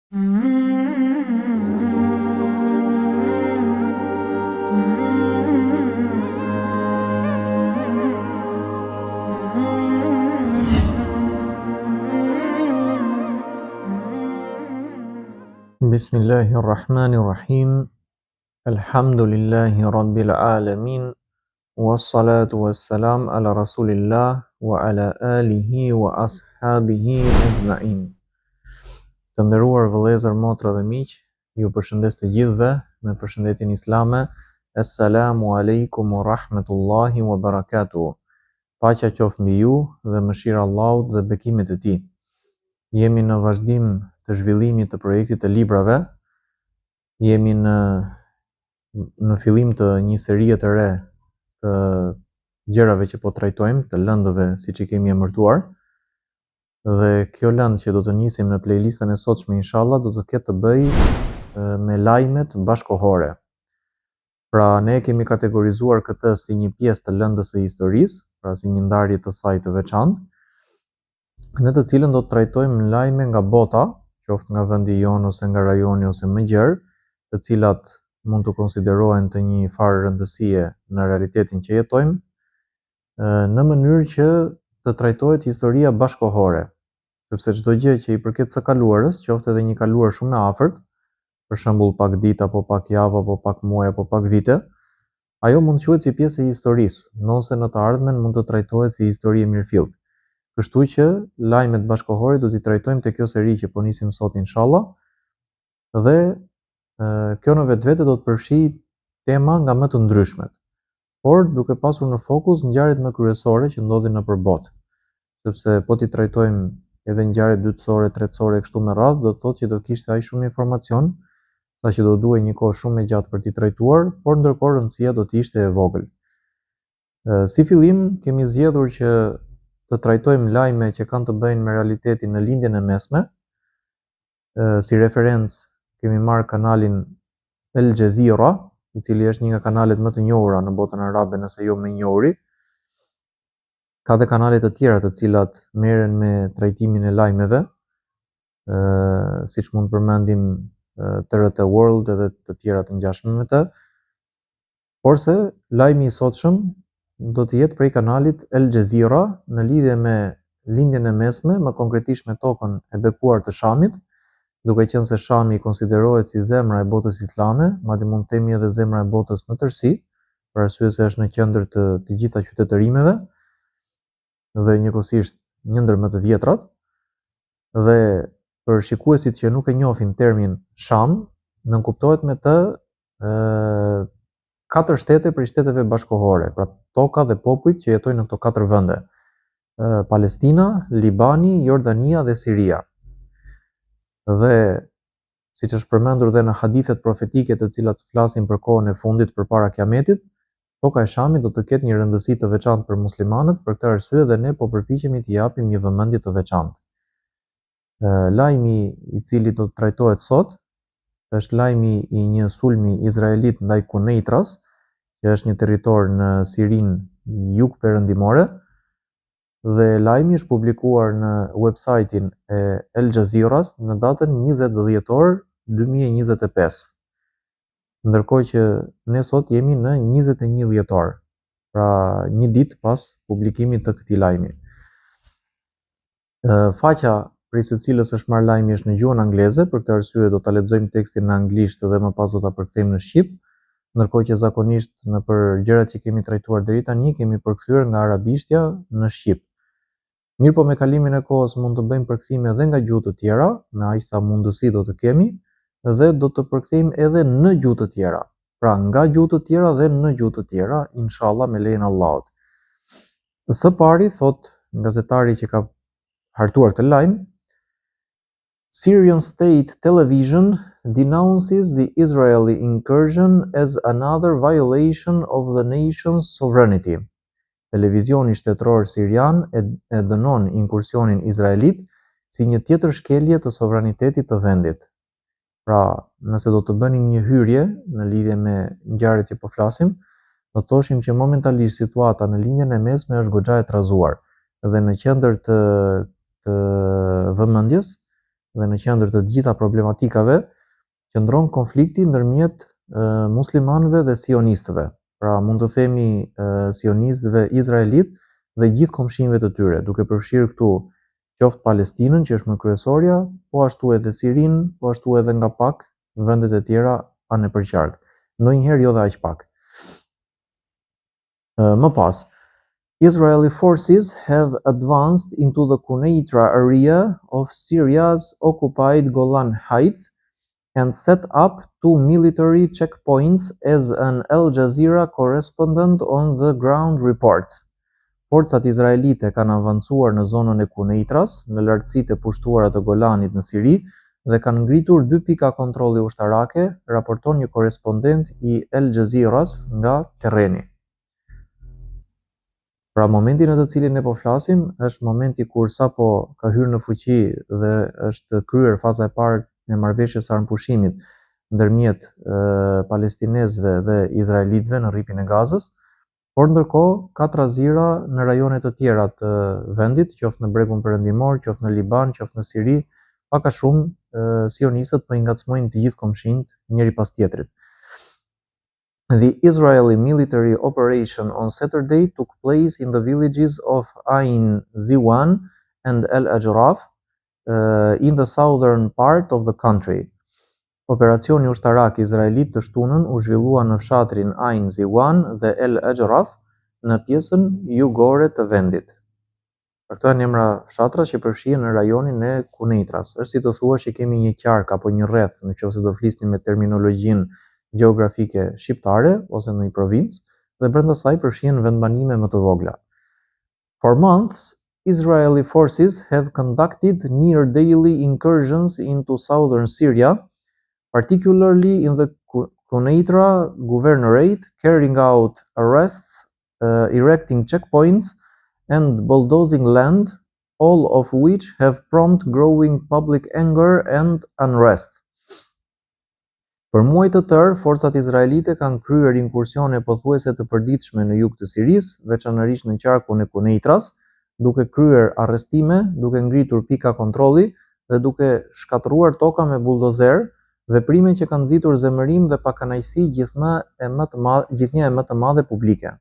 Bismillahirrahmanirrahim. Alhamdulillahi rabbil alamin. Wassalatu wassalam ala rasulillah wa ala alihi wa ashabihi ajma'in. Të nderuar vëllezër, motra dhe miq, ju përshëndes të gjithëve me përshëndetjen islame. Assalamu alaikum wa rahmatullahi wa barakatuh. Paqja qoftë mbi ju dhe mëshira e Allahut dhe bekimet e tij. Jemi në vazhdim të zhvillimit të projektit të librave. Jemi në fillim të një serie të re të gjërave që po trajtojmë, të lëndëve siç i kemi emërtuar. Dhe kjo lëndë që do të nisim në playlistën e sotshme inshallah do të ketë të bëjë me lajmet bashkohore. Pra ne kemi kategorizuar këtë si një pjesë të lëndës së historisë, pra si një ndarje të saj të veçantë, në të cilën do të trajtojmë lajme nga bota, qoftë nga vendi jon ose nga rajoni ose më gjerë, të cilat mund të konsiderohen të një farë rëndësie në realitetin që jetojmë, në mënyrë që të trajtohet historia bashkohore, sepse çdo gjë që i përket së kaluarës, qoftë edhe një kaluar shumë e afërt, për shembull pak ditë apo pak javë apo pak muaj apo pak vite, ajo mund të quhet si pjesë e historisë, nëse në të ardhmen mund të trajtohet si histori e mirëfillt. Kështu që lajmet bashkohore do t'i trajtojmë te kjo seri që po nisim sot inshallah, dhe kjo në vetvete do të përfshijë tema nga më të ndryshmet, por duke pasur në fokus ngjarjet më kryesore që ndodhin nëpër botë, sepse po t'i trajtojmë edhe ngjarjet dytësore, tretësore kështu me radhë, do të thotë që do kishte aq shumë informacion, saqë do duhej një kohë shumë e gjatë për t'i trajtuar, por ndërkohë rëndësia do të ishte e vogël. Si fillim kemi zgjedhur që të trajtojmë lajme që kanë të bëjnë me realitetin në lindjen e mesme. Si referencë kemi marrë kanalin Al Jazeera, i cili është një nga kanalet më të njohura në botën arabe, nëse jo më i njohuri. Ka dhe kanale të tjera të cilat merren me trajtimin e lajmeve, siç mund përmendim TRT World edhe të tjera të ngjashme me të. Porse lajmi i sotshëm do të jetë prej kanalit Al Jazeera në lidhje me lindjen e mesme, më konkretisht me tokën e bekuar të Shamit, duke qenë se Shami konsiderohet si zemra e botës islame, madje mund të themi edhe zemra e botës në tërësi, për arsye se është në qendër të gjitha qytetërimeve dhe njëkohësisht një ndër më të vjetrat. Dhe për shikuesit që nuk e njohin termin Sham, nënkuptohet me të 4 shtete prej shteteve bashkohore, pra toka dhe popujt që jetojnë në këto 4 vende: Palestina, Libani, Jordania dhe Siria. Dhe siç është përmendur dhe në hadithet profetike të cilat flasin për kohën e fundit përpara kiametit, toka e Shamit do të ketë një rëndësi të veçantë për muslimanët, për këtë arsye dhe ne po përpiqemi t'i japim një vëmendje të veçantë. Lajmi i cili do të trajtohet sot është lajmi i një sulmi izraelit ndaj Kuneitras, që është një territor në Sirinë jugperëndimore, dhe lajmi është publikuar në website-in e Al Jazeeras në datën 20 dhjetor 2025. Ndërkohë që ne sot jemi në 21 dhjetor, pra një ditë pas publikimit të këtij lajmi. Faqja prej së cilës është marrë lajmi është në gjuhën angleze, për këtë arsye do ta lexojmë tekstin në anglisht dhe më pas do ta përkthejmë në shqip, ndërkohë që zakonisht nëpër gjërat që kemi trajtuar deri tani kemi përkthyer nga arabishtja në shqip. Mirë po me kalimin e kohës mund të bëjmë përkthime edhe nga gjuhë të tjera, me aq sa mundësi do të kemi, dhe do të përkthejmë edhe në gjuhë të tjera. Pra nga gjuhë të tjera dhe në gjuhë të tjera, inshallah me lejen e Allahut. Së pari thot gazetari që ka hartuar këtë lajm: Syrian State Television denounces the Israeli incursion as another violation of the nation's sovereignty. Televizioni shtetëror sirian e dënon inkursionin izraelit si një tjetër shkelje të sovranitetit të vendit. Pra, nëse do të bënim një hyrje në lidhje me ngjarjet që po flasim, do të thoshim që momentalisht situata në linjën e mesme është goxha e trazuar dhe në qendër të vëmendjes dhe në qendër të gjitha problematikave qëndron konflikti ndërmjet muslimanëve dhe sionistëve. Pra mund të themi sionistëve izraelit dhe gjithë komshinëve të tyre, duke përfshirë këtu qoftë Palestinën, që është më kryesorja, po ashtu edhe Sirinë, po ashtu edhe nga pak vendet e tjera anëpërqark. Ndonjëherë jo dhe aq pak. Më pas, Israeli forces have advanced into the Quneitra area of Syria's occupied Golan Heights and set up 2 military checkpoints, as an Al Jazeera correspondent on the ground reports. Forcat izraelite kanë avancuar në zonën e Kuneitras, në lartësitë e pushtuara të Golanit në Siri, dhe kanë ngritur 2 pika kontrolli ushtarake, raporton një korrespondent i Al Jazeeras nga terreni. Pra momentin në të cilin ne po flasim është momenti kur sapo ka hyrë në fuqi dhe është kryer faza e parë e marrëveshjes së armëpushimit ndërmjet palestinezëve dhe izraelitëve në rripin e Gazës, por ndërkohë ka trazira në rajone të tjera të vendit, qoftë në bregun perëndimor, qoftë në Liban, qoftë në Siri, pak a shumë sionistët po i ngacmojnë të gjithë komshinjt njëri pas tjetrit. The Israeli military operation on Saturday took place in the villages of Ain Ziwan and El Ajraf in the southern part of the country. Operacioni ushtarak izraelit të shtunën u zhvillua në fshatrin Ain Ziwan dhe El Ajraf në pjesën jugore të vendit. Këto janë emra fshatra që përfshihen në rajonin e Kuneitras. Është si të thuash që kemi një qark apo një rreth, nëse do flisnim me terminologjinë gjeografike shqiptare ose në një provincë, dhe brenda saj përfshihen vendbanime më të vogla. For months, Israeli forces have conducted near daily incursions into southern Syria, particularly in the Quneitra governorate, carrying out arrests, erecting checkpoints, and bulldozing land, all of which have prompted growing public anger and unrest. Për muaj të tërë, forcat izraelite kanë kryer inkursione pothuajse të përditshme në jug të Sirisë, veçanërisht në qarkun e Kuneitras, duke kryer arrestime, duke ngritur pika kontrolli dhe duke shkatëruar toka me buldozer, veprime që kanë nxitur zemërim dhe pakënaqësi gjithnjë e më të madhe publike.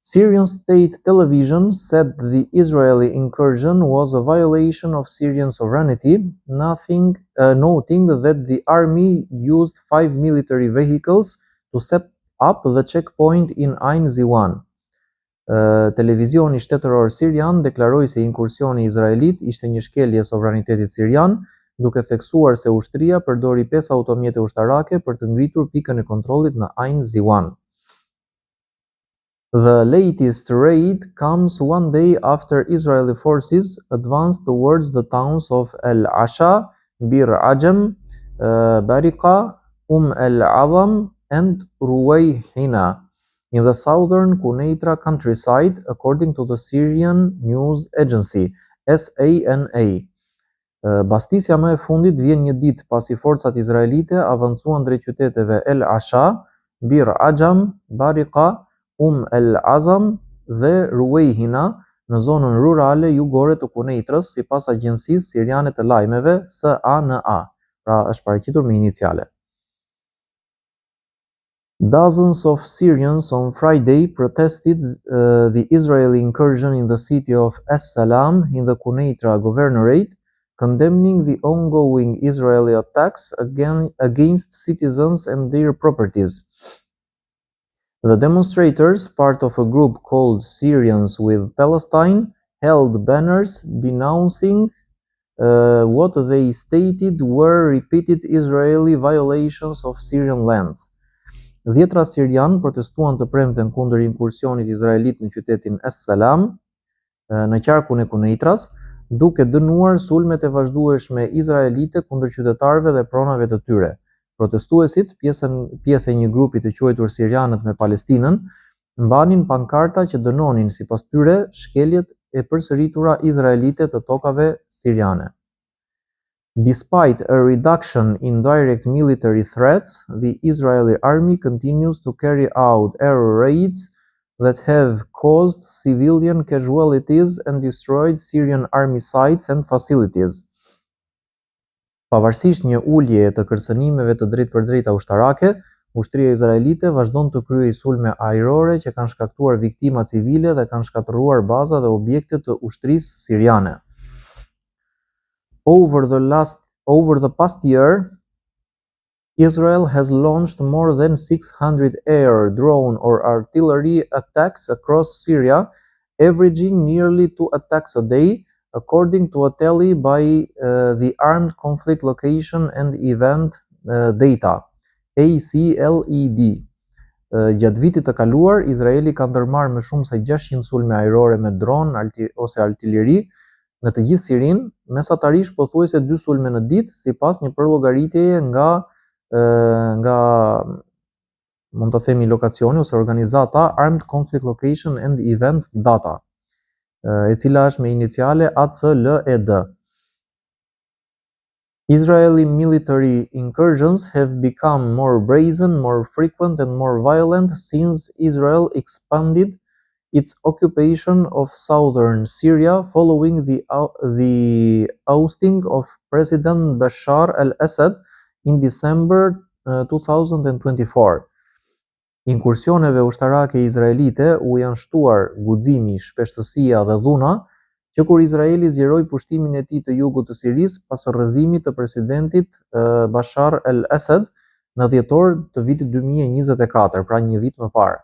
Syrian state television said the Israeli incursion was a violation of Syrian sovereignty, noting that the army used 5 military vehicles to set up the checkpoint in Ain Ziwan. Televizioni shtetëror sirian deklaroi se inkursioni izraelit ishte një shkelje e sovranitetit sirian, duke theksuar se ushtria përdori 5 automjete ushtarake për të ngritur pikën e kontrollit në Ain Ziwan. The latest raid comes one day after Israeli forces advanced towards the towns of El Asha, Bir Ajam, Bariqa, El Azam, and Ruwayhina in the southern Quneitra countryside, according to the Syrian news agency SANA. Bastisja më e fundit vjen një ditë pasi forcat izraelite avancuan drejt qyteteve El Asha, Bir Ajam, Bariqa, El Azam dhe Ruwayhina në zonën rurale jugore të Kuneitrës, sipas agjencisë siriane të lajmeve SANA, pra është paraqitur me iniciale. Dozens of Syrians on Friday protested the Israeli incursion in the city of Es-Salam in the Quneitra governorate, condemning the ongoing Israeli attacks against citizens and their properties. The demonstrators, part of a group called Syrians with Palestine, held banners denouncing what they stated were repeated Israeli violations of Syrian lands. Dhjetra sirian protestuan të premten kundër inkursionit izraelit në qytetin Es-Salam, në qarkun e Kuneitras, duke dënuar sulmet e vazhdueshme izraelite kundër qytetarëve dhe pronave të tyre. Protestuesit, pjesë e një grupi të quajtur Sirianët me Palestinën, mbanin pankarta që dënonin sipas tyre shkeljet e përsëritura izraelite të tokave siriane. Despite a reduction in direct military threats, the Israeli army continues to carry out air raids that have caused civilian casualties and destroyed Syrian army sites and facilities. Pavarësisht një uljeje të kërcënimeve të drejtpërdrejta ushtarake, ushtria izraelite vazhdon të kryej sulme ajrore që kanë shkaktuar viktima civile dhe kanë shkatërruar baza dhe objekte të ushtrisë siriane. Over the past year, Israel has launched more than 600 air, drone or artillery attacks across Syria, averaging nearly 2 attacks a day, according to a tally by the Armed Conflict Location and Event Data, ACLED. Gjatë vitit të kaluar, Izraeli ka ndërmarrë më shumë se 600 sulme ajrore me dron ose artilleri në të gjithë Sirinë, mesatarisht pothuajse 2 sulme në ditë, sipas një përllogaritjeje nga mund të themi lokacioni ose organizata Armed Conflict Location and Event Data, e cila është me iniciale ACLED. Israeli military incursions have become more brazen, more frequent and more violent since Israel expanded its occupation of southern Syria following the ousting of President Bashar al-Assad in December 2024. Inkursioneve ushtarake izraelite u janë shtuar guximi, shpeshtësia dhe dhuna që kur Izraeli zgjeroi pushtimin e tij të jugut të Sirisë pas rrëzimit të presidentit Bashar al-Assad në dhjetor të vitit 2024, pra një vit më parë.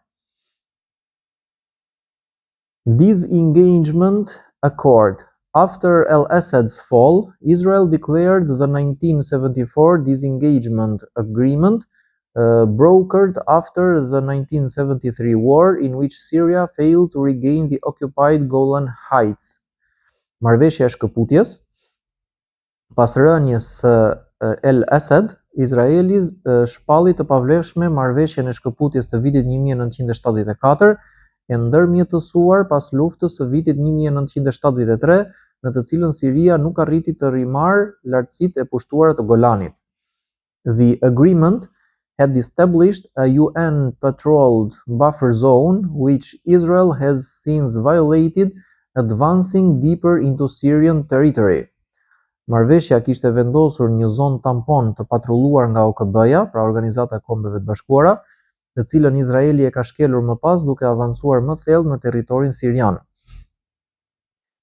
Disengagement Accord. After al-Assad's fall, Israel declared the 1974 Disengagement Agreement, brokered after the 1973 war in which Syria failed to regain the occupied Golan Heights. Marrëveshja e shkëputjes. Pas rënies së al-Assad, Izraeli shpalli të pavlefshme marrëveshjen e shkëputjes të vitit 1974, e ndërmjetësuar pas luftës së vitit 1973, në të cilën Siria nuk arriti të rimarrë lartësitë e pushtuara të Golanit. The agreement had established a UN-patrolled buffer zone, which Israel has since violated, advancing deeper into Syrian territory. Marrëveshja kishte vendosur një zonë tampon të patrulluar nga OKB-ja, pra Organizata e Kombeve të Bashkuara, të cilën Izraeli e ka shkelur më pas duke avancuar më thellë në territorin sirian.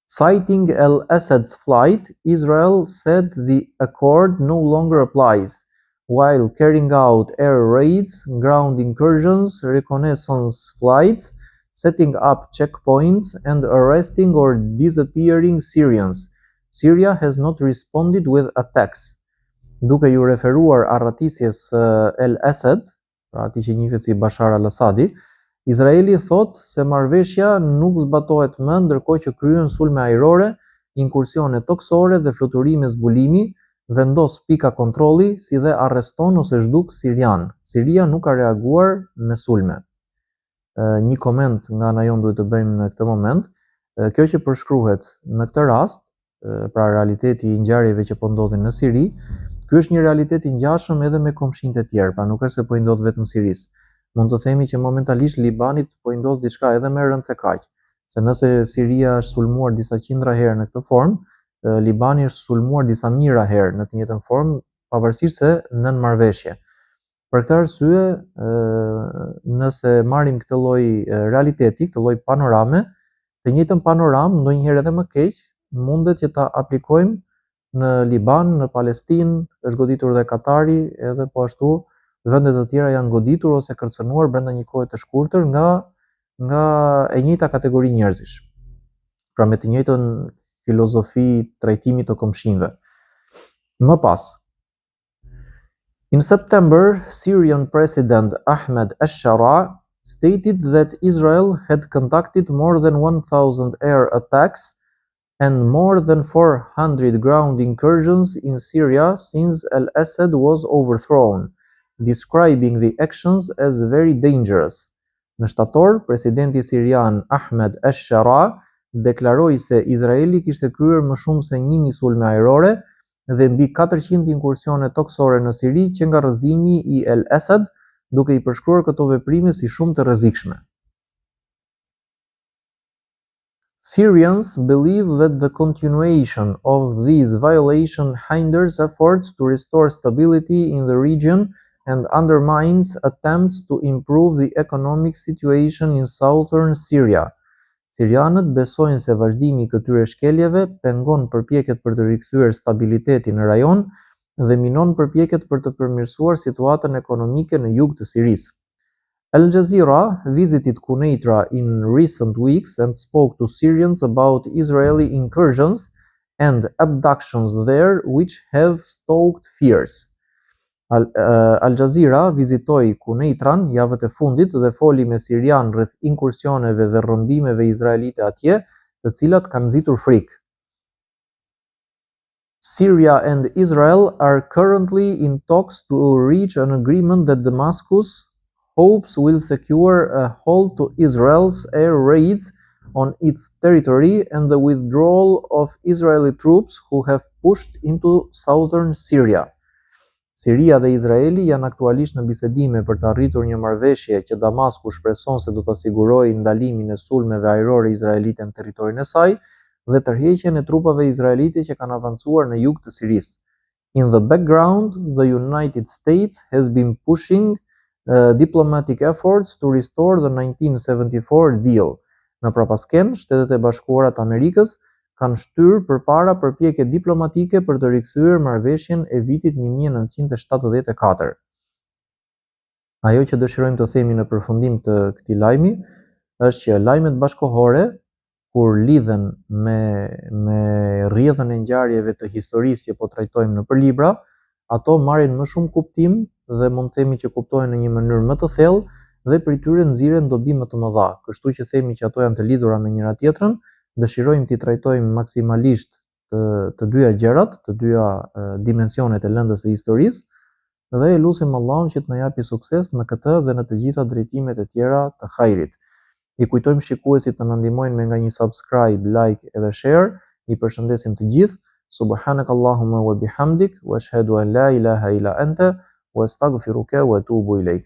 Citing al-Assad's flight, Israel said the accord no longer applies, while carrying out air raids, ground incursions, reconnaissance flights, setting up checkpoints, and arresting or disappearing Syrians. Syria has not responded with attacks. Duke ju referuar arratisjes al-Assad, pra ati që njihet si Bashar al-Assadi, Izraeli thot se marrëveshja nuk zbatohet më, ndërkohë që kryen sulme ajrore, inkursione toksore dhe fluturime zbulimi, vendos pika kontrolli, si dhe arreston ose zhduk sirian. Siria nuk ka reaguar me sulme. Një koment nga ana jon duhet të bëjmë në këtë moment. Kjo që përshkruhet në këtë rast, pra realiteti i ngjarjeve që po ndodhin në Siri, ky është një realitet i ngjashëm edhe me komshinët e tjerë, pra nuk është se po i ndodh vetëm Sirisë. Mund të themi që momentalisht Libanit po i ndodh diçka edhe më rëndë se kaq. Se nëse Siria është sulmuar disa qindra herë në këtë formë, Libani është sulmuar disa mijëra herë në të njëjtën formë, pavarësisht se nën marrëveshje. Për këtë arsye, nëse marrim këtë lloj realiteti, këtë lloj panorame, të njëjtën panoramë ndonjëherë edhe më keq mundet që ta aplikojmë në Liban, në Palestinë, është goditur dhe Katari, edhe po ashtu vende të tjera janë goditur ose kërcënuar brenda një kohe të shkurtër nga e njëjta kategori njerëzish. Pra me të njëjtën filozofi trajtimi të komshinëve. Më pas. In September, Syrian President Ahmed al-Shara stated that Israel had conducted more than 1,000 air attacks and more than 400 ground incursions in Syria since al-Assad was overthrown, describing the actions as very dangerous. Në shtator, presidenti sirian Ahmed al-Shara deklaroi se Izraeli kishte kryer më shumë se 1000 sulme ajrore dhe mbi 400 inkursione toksore në Siri që nga rrëzimi i al-Assad, duke i përshkruar këto veprime si shumë të rrezikshme. Syrians believe that the continuation of these violations hinders efforts to restore stability in the region and undermines attempts to improve the economic situation in southern Syria. Sirianët besojnë se vazhdimi i këtyre shkeljeve pengon përpjekjet për të rikthyer stabilitetin në rajon dhe minon përpjekjet për të përmirësuar situatën ekonomike në jug të Sirisë. Al Jazeera visited Quneitra in recent weeks and spoke to Syrians about Israeli incursions and abductions there, which have stoked fears. Al Jazeera vizitoi Quneitran javët e fundit dhe foli me sirian rreth inkursioneve dhe rrëmbimeve izraelite atje, të cilat kanë nxitur frikë. Syria and Israel are currently in talks to reach an agreement that Damascus hopes will secure a halt to Israel's air raids on its territory and the withdrawal of Israeli troops who have pushed into southern Syria. Siria dhe Izraeli janë aktualisht në bisedime për të arritur një marrëveshje që Damasku shpreson se do të sigurojë ndalimin e sulmeve ajrore izraelite në territorin e saj dhe tërheqjen e trupave izraelite që kanë avancuar në jug të Sirisë. In the background, the United States has been pushing diplomatic efforts to restore the 1974 deal. Në prapasken, Shtetet e Bashkuara të Amerikës kanë shtyrë përpara përpjekje diplomatike për të rikthyer marrëveshjen e vitit 1974. Ajo që dëshirojmë të themi në përfundim të këtij lajmi është që lajmet bashkohore, kur lidhen me rrjedhën e ngjarjeve të historisë që po trajtojmë nëpër libra, ato marrin më shumë kuptim dhe mund të themi që kuptohen në një mënyrë më të thellë dhe prej tyre nxiren dobi më të mëdha. Kështu që themi që ato janë të lidhura me njëra tjetrën, dëshirojmë t'i trajtojmë maksimalisht të dyja gjërat, të dyja dimensionet e lëndës së historisë dhe lutim Allahun që të na japi sukses në këtë dhe në të gjitha drejtimet e tjera të hajrit. I kujtojmë shikuesit të na ndihmojnë me nga një subscribe, like edhe share. I përshëndesim të gjithë. Subhanakallahumma wa bihamdik wa ashhadu an la ilaha illa anta wa astaghfiruka wa atubu ilaik.